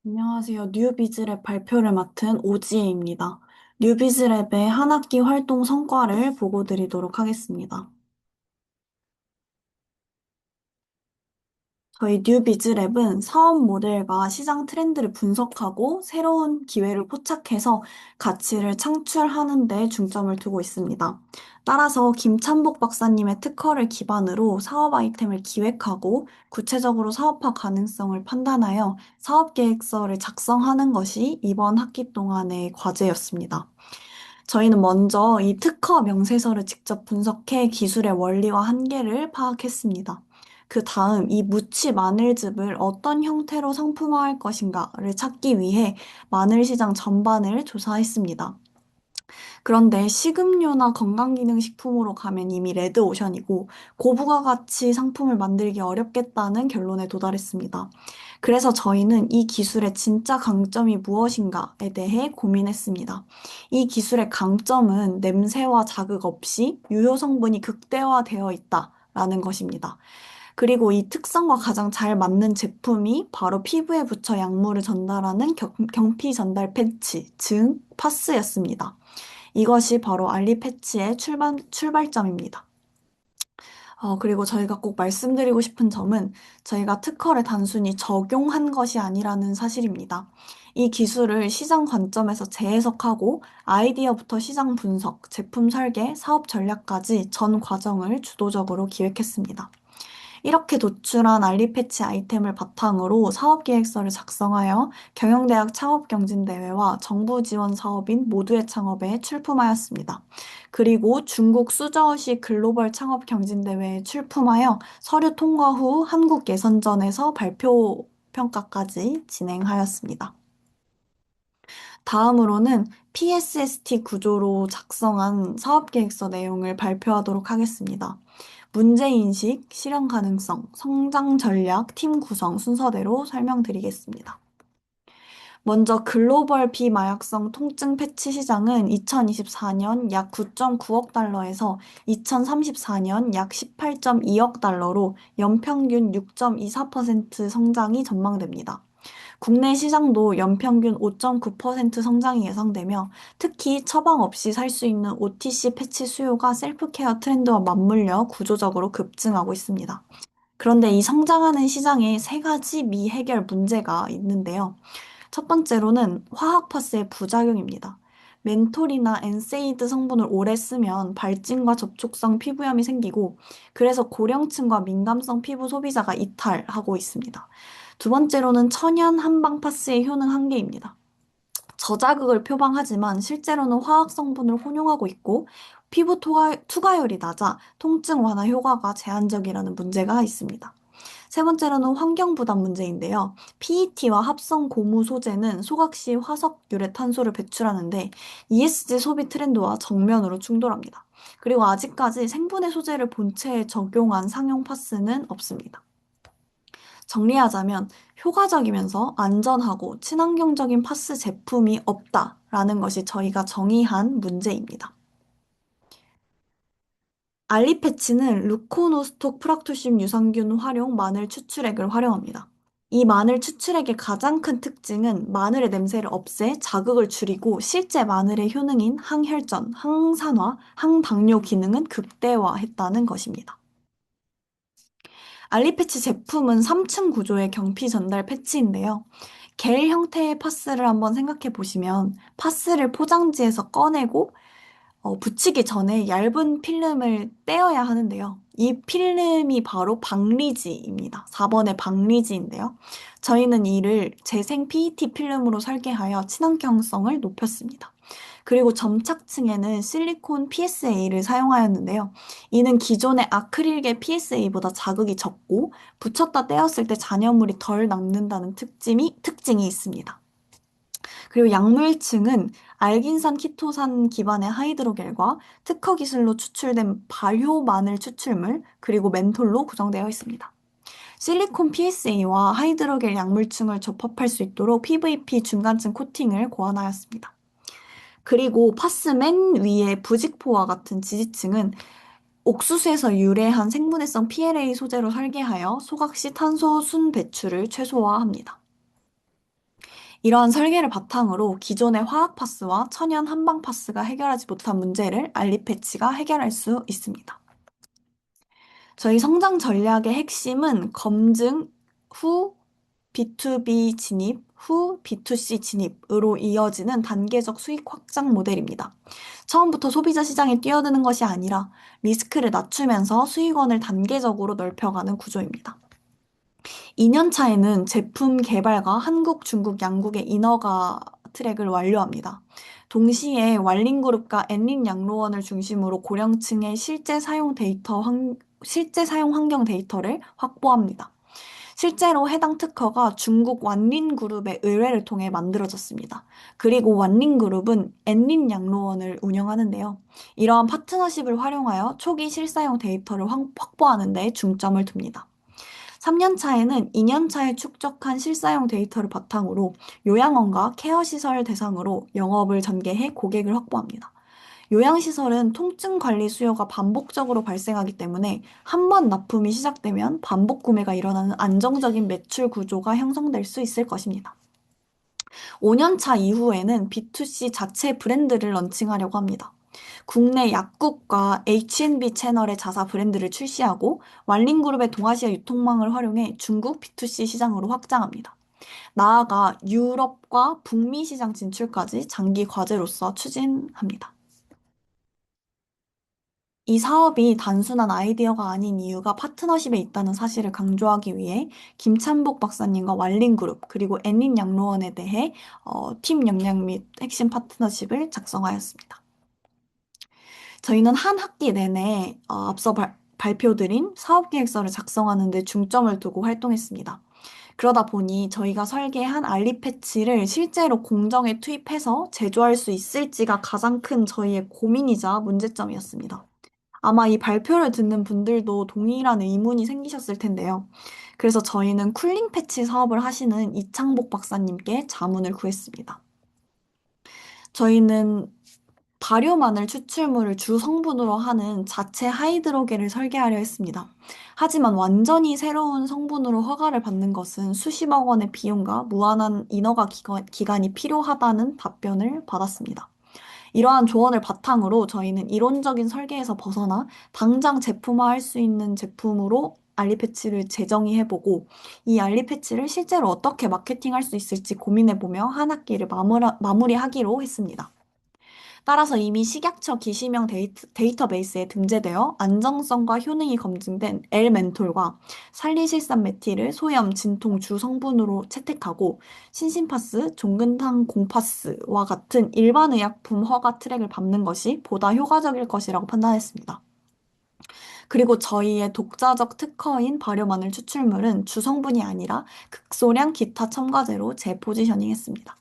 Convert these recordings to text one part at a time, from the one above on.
안녕하세요. 뉴비즈랩 발표를 맡은 오지혜입니다. 뉴비즈랩의 한 학기 활동 성과를 보고 드리도록 하겠습니다. 저희 뉴비즈랩은 사업 모델과 시장 트렌드를 분석하고 새로운 기회를 포착해서 가치를 창출하는 데 중점을 두고 있습니다. 따라서 김찬복 박사님의 특허를 기반으로 사업 아이템을 기획하고 구체적으로 사업화 가능성을 판단하여 사업 계획서를 작성하는 것이 이번 학기 동안의 과제였습니다. 저희는 먼저 이 특허 명세서를 직접 분석해 기술의 원리와 한계를 파악했습니다. 그 다음 이 무치 마늘즙을 어떤 형태로 상품화할 것인가를 찾기 위해 마늘 시장 전반을 조사했습니다. 그런데 식음료나 건강기능식품으로 가면 이미 레드오션이고 고부가가치 상품을 만들기 어렵겠다는 결론에 도달했습니다. 그래서 저희는 이 기술의 진짜 강점이 무엇인가에 대해 고민했습니다. 이 기술의 강점은 냄새와 자극 없이 유효 성분이 극대화되어 있다라는 것입니다. 그리고 이 특성과 가장 잘 맞는 제품이 바로 피부에 붙여 약물을 전달하는 경피 전달 패치, 즉 파스였습니다. 이것이 바로 알리 패치의 출발점입니다. 그리고 저희가 꼭 말씀드리고 싶은 점은 저희가 특허를 단순히 적용한 것이 아니라는 사실입니다. 이 기술을 시장 관점에서 재해석하고 아이디어부터 시장 분석, 제품 설계, 사업 전략까지 전 과정을 주도적으로 기획했습니다. 이렇게 도출한 알리패치 아이템을 바탕으로 사업계획서를 작성하여 경영대학 창업경진대회와 정부 지원 사업인 모두의 창업에 출품하였습니다. 그리고 중국 수저우시 글로벌 창업경진대회에 출품하여 서류 통과 후 한국 예선전에서 발표 평가까지 진행하였습니다. 다음으로는 PSST 구조로 작성한 사업계획서 내용을 발표하도록 하겠습니다. 문제인식, 실현 가능성, 성장 전략, 팀 구성 순서대로 설명드리겠습니다. 먼저 글로벌 비마약성 통증 패치 시장은 2024년 약 9.9억 달러에서 2034년 약 18.2억 달러로 연평균 6.24% 성장이 전망됩니다. 국내 시장도 연평균 5.9% 성장이 예상되며 특히 처방 없이 살 수 있는 OTC 패치 수요가 셀프케어 트렌드와 맞물려 구조적으로 급증하고 있습니다. 그런데 이 성장하는 시장에 세 가지 미해결 문제가 있는데요. 첫 번째로는 화학 파스의 부작용입니다. 멘톨이나 엔세이드 성분을 오래 쓰면 발진과 접촉성 피부염이 생기고 그래서 고령층과 민감성 피부 소비자가 이탈하고 있습니다. 두 번째로는 천연 한방 파스의 효능 한계입니다. 저자극을 표방하지만 실제로는 화학 성분을 혼용하고 있고 피부 투과율이 낮아 통증 완화 효과가 제한적이라는 문제가 있습니다. 세 번째로는 환경 부담 문제인데요. PET와 합성 고무 소재는 소각 시 화석 유래탄소를 배출하는데 ESG 소비 트렌드와 정면으로 충돌합니다. 그리고 아직까지 생분해 소재를 본체에 적용한 상용 파스는 없습니다. 정리하자면 효과적이면서 안전하고 친환경적인 파스 제품이 없다라는 것이 저희가 정의한 문제입니다. 알리패치는 루코노스톡 프락토슘 유산균 활용 마늘 추출액을 활용합니다. 이 마늘 추출액의 가장 큰 특징은 마늘의 냄새를 없애 자극을 줄이고 실제 마늘의 효능인 항혈전, 항산화, 항당뇨 기능은 극대화했다는 것입니다. 알리패치 제품은 3층 구조의 경피 전달 패치인데요. 겔 형태의 파스를 한번 생각해 보시면 파스를 포장지에서 꺼내고 붙이기 전에 얇은 필름을 떼어야 하는데요. 이 필름이 바로 박리지입니다. 4번의 박리지인데요. 저희는 이를 재생 PET 필름으로 설계하여 친환경성을 높였습니다. 그리고 점착층에는 실리콘 PSA를 사용하였는데요. 이는 기존의 아크릴계 PSA보다 자극이 적고 붙였다 떼었을 때 잔여물이 덜 남는다는 특징이 있습니다. 그리고 약물층은 알긴산 키토산 기반의 하이드로겔과 특허 기술로 추출된 발효 마늘 추출물, 그리고 멘톨로 구성되어 있습니다. 실리콘 PSA와 하이드로겔 약물층을 접합할 수 있도록 PVP 중간층 코팅을 고안하였습니다. 그리고 파스 맨 위에 부직포와 같은 지지층은 옥수수에서 유래한 생분해성 PLA 소재로 설계하여 소각 시 탄소 순 배출을 최소화합니다. 이러한 설계를 바탕으로 기존의 화학 파스와 천연 한방 파스가 해결하지 못한 문제를 알리패치가 해결할 수 있습니다. 저희 성장 전략의 핵심은 검증 후 B2B 진입, 후 B2C 진입으로 이어지는 단계적 수익 확장 모델입니다. 처음부터 소비자 시장에 뛰어드는 것이 아니라 리스크를 낮추면서 수익원을 단계적으로 넓혀가는 구조입니다. 2년 차에는 제품 개발과 한국, 중국 양국의 인허가 트랙을 완료합니다. 동시에 왈링그룹과 엔린 양로원을 중심으로 고령층의 실제 사용 환경 데이터를 확보합니다. 실제로 해당 특허가 중국 완린그룹의 의뢰를 통해 만들어졌습니다. 그리고 완린그룹은 엔린 양로원을 운영하는데요. 이러한 파트너십을 활용하여 초기 실사용 데이터를 확보하는 데 중점을 둡니다. 3년 차에는 2년 차에 축적한 실사용 데이터를 바탕으로 요양원과 케어시설 대상으로 영업을 전개해 고객을 확보합니다. 요양시설은 통증 관리 수요가 반복적으로 발생하기 때문에 한 번 납품이 시작되면 반복 구매가 일어나는 안정적인 매출 구조가 형성될 수 있을 것입니다. 5년 차 이후에는 B2C 자체 브랜드를 런칭하려고 합니다. 국내 약국과 H&B 채널의 자사 브랜드를 출시하고 왈링그룹의 동아시아 유통망을 활용해 중국 B2C 시장으로 확장합니다. 나아가 유럽과 북미 시장 진출까지 장기 과제로서 추진합니다. 이 사업이 단순한 아이디어가 아닌 이유가 파트너십에 있다는 사실을 강조하기 위해 김찬복 박사님과 왈링그룹 그리고 애닌 양로원에 대해 팀 역량 및 핵심 파트너십을 작성하였습니다. 저희는 한 학기 내내 앞서 발표드린 사업계획서를 작성하는 데 중점을 두고 활동했습니다. 그러다 보니 저희가 설계한 알리 패치를 실제로 공정에 투입해서 제조할 수 있을지가 가장 큰 저희의 고민이자 문제점이었습니다. 아마 이 발표를 듣는 분들도 동일한 의문이 생기셨을 텐데요. 그래서 저희는 쿨링 패치 사업을 하시는 이창복 박사님께 자문을 구했습니다. 저희는 발효 마늘 추출물을 주 성분으로 하는 자체 하이드로겔을 설계하려 했습니다. 하지만 완전히 새로운 성분으로 허가를 받는 것은 수십억 원의 비용과 무한한 인허가 기간이 필요하다는 답변을 받았습니다. 이러한 조언을 바탕으로 저희는 이론적인 설계에서 벗어나 당장 제품화할 수 있는 제품으로 알리패치를 재정의해보고 이 알리패치를 실제로 어떻게 마케팅할 수 있을지 고민해보며 한 학기를 마무리하기로 했습니다. 따라서 이미 식약처 기시명 데이터베이스에 등재되어 안정성과 효능이 검증된 L멘톨과 살리실산 메틸을 소염, 진통 주 성분으로 채택하고 신신파스, 종근당 공파스와 같은 일반 의약품 허가 트랙을 밟는 것이 보다 효과적일 것이라고 판단했습니다. 그리고 저희의 독자적 특허인 발효마늘 추출물은 주성분이 아니라 극소량 기타 첨가제로 재포지셔닝했습니다.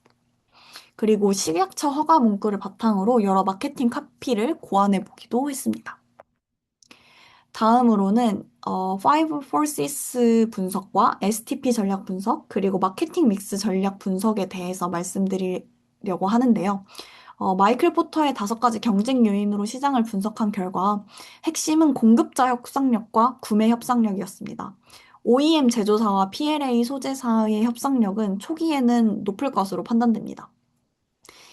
그리고 식약처 허가 문구를 바탕으로 여러 마케팅 카피를 고안해 보기도 했습니다. 다음으로는 Five Forces 분석과 STP 전략 분석, 그리고 마케팅 믹스 전략 분석에 대해서 말씀드리려고 하는데요. 마이클 포터의 5가지 경쟁 요인으로 시장을 분석한 결과 핵심은 공급자 협상력과 구매 협상력이었습니다. OEM 제조사와 PLA 소재사의 협상력은 초기에는 높을 것으로 판단됩니다.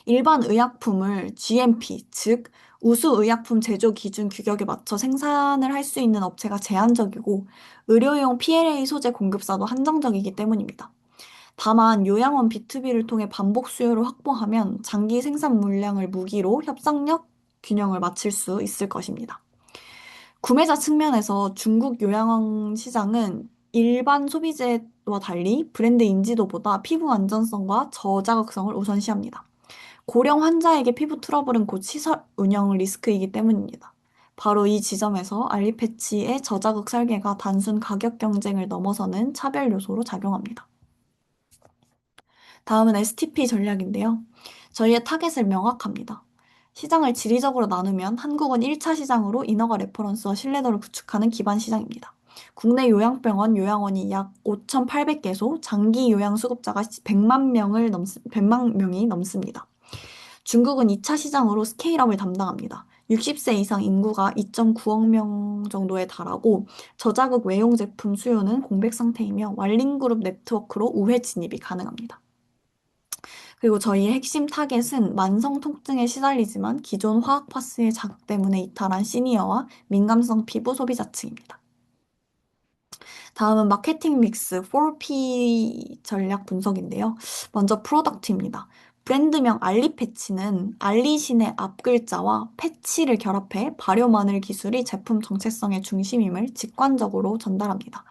일반 의약품을 GMP, 즉 우수 의약품 제조 기준 규격에 맞춰 생산을 할 수 있는 업체가 제한적이고 의료용 PLA 소재 공급사도 한정적이기 때문입니다. 다만 요양원 B2B를 통해 반복 수요를 확보하면 장기 생산 물량을 무기로 협상력 균형을 맞출 수 있을 것입니다. 구매자 측면에서 중국 요양원 시장은 일반 소비재와 달리 브랜드 인지도보다 피부 안전성과 저자극성을 우선시합니다. 고령 환자에게 피부 트러블은 곧 시설 운영 리스크이기 때문입니다. 바로 이 지점에서 알리패치의 저자극 설계가 단순 가격 경쟁을 넘어서는 차별 요소로 작용합니다. 다음은 STP 전략인데요. 저희의 타겟을 명확합니다. 시장을 지리적으로 나누면 한국은 1차 시장으로 인허가 레퍼런스와 신뢰도를 구축하는 기반 시장입니다. 국내 요양병원, 요양원이 약 5,800개소, 장기 요양 수급자가 100만 명이 넘습니다. 중국은 2차 시장으로 스케일업을 담당합니다. 60세 이상 인구가 2.9억 명 정도에 달하고 저자극 외용 제품 수요는 공백 상태이며 왈링그룹 네트워크로 우회 진입이 가능합니다. 그리고 저희의 핵심 타겟은 만성 통증에 시달리지만 기존 화학 파스의 자극 때문에 이탈한 시니어와 민감성 피부 소비자층입니다. 다음은 마케팅 믹스 4P 전략 분석인데요. 먼저 프로덕트입니다. 브랜드명 알리 패치는 알리신의 앞글자와 패치를 결합해 발효 마늘 기술이 제품 정체성의 중심임을 직관적으로 전달합니다.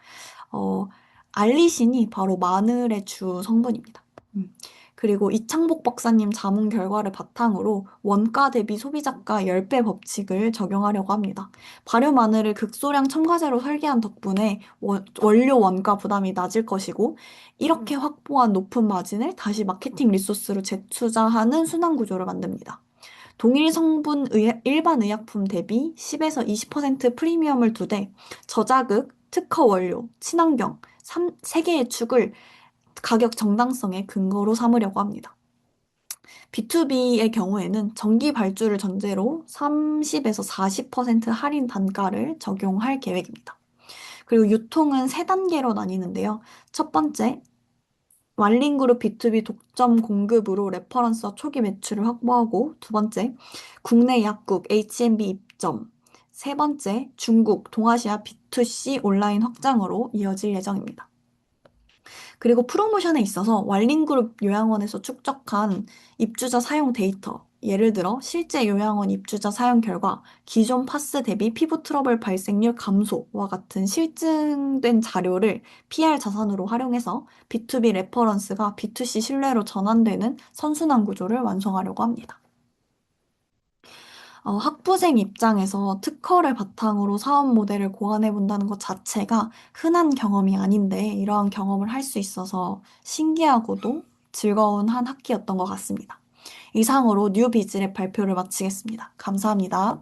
어, 알리신이 바로 마늘의 주 성분입니다. 음. 그리고 이창복 박사님 자문 결과를 바탕으로 원가 대비 소비자가 10배 법칙을 적용하려고 합니다. 발효 마늘을 극소량 첨가제로 설계한 덕분에 원료 원가 부담이 낮을 것이고, 이렇게 확보한 높은 마진을 다시 마케팅 리소스로 재투자하는 순환 구조를 만듭니다. 동일 성분 일반 의약품 대비 10에서 20% 프리미엄을 두되 저자극, 특허 원료, 친환경 3개의 축을 가격 정당성의 근거로 삼으려고 합니다. B2B의 경우에는 전기 발주를 전제로 30에서 40% 할인 단가를 적용할 계획입니다. 그리고 유통은 세 단계로 나뉘는데요. 첫 번째, 왈링그룹 B2B 독점 공급으로 레퍼런스와 초기 매출을 확보하고, 두 번째, 국내 약국 H&B 입점, 세 번째, 중국, 동아시아 B2C 온라인 확장으로 이어질 예정입니다. 그리고 프로모션에 있어서 왈링그룹 요양원에서 축적한 입주자 사용 데이터, 예를 들어 실제 요양원 입주자 사용 결과 기존 파스 대비 피부 트러블 발생률 감소와 같은 실증된 자료를 PR 자산으로 활용해서 B2B 레퍼런스가 B2C 신뢰로 전환되는 선순환 구조를 완성하려고 합니다. 학부생 입장에서 특허를 바탕으로 사업 모델을 고안해 본다는 것 자체가 흔한 경험이 아닌데 이러한 경험을 할 수 있어서 신기하고도 즐거운 한 학기였던 것 같습니다. 이상으로 뉴 비즈랩 발표를 마치겠습니다. 감사합니다.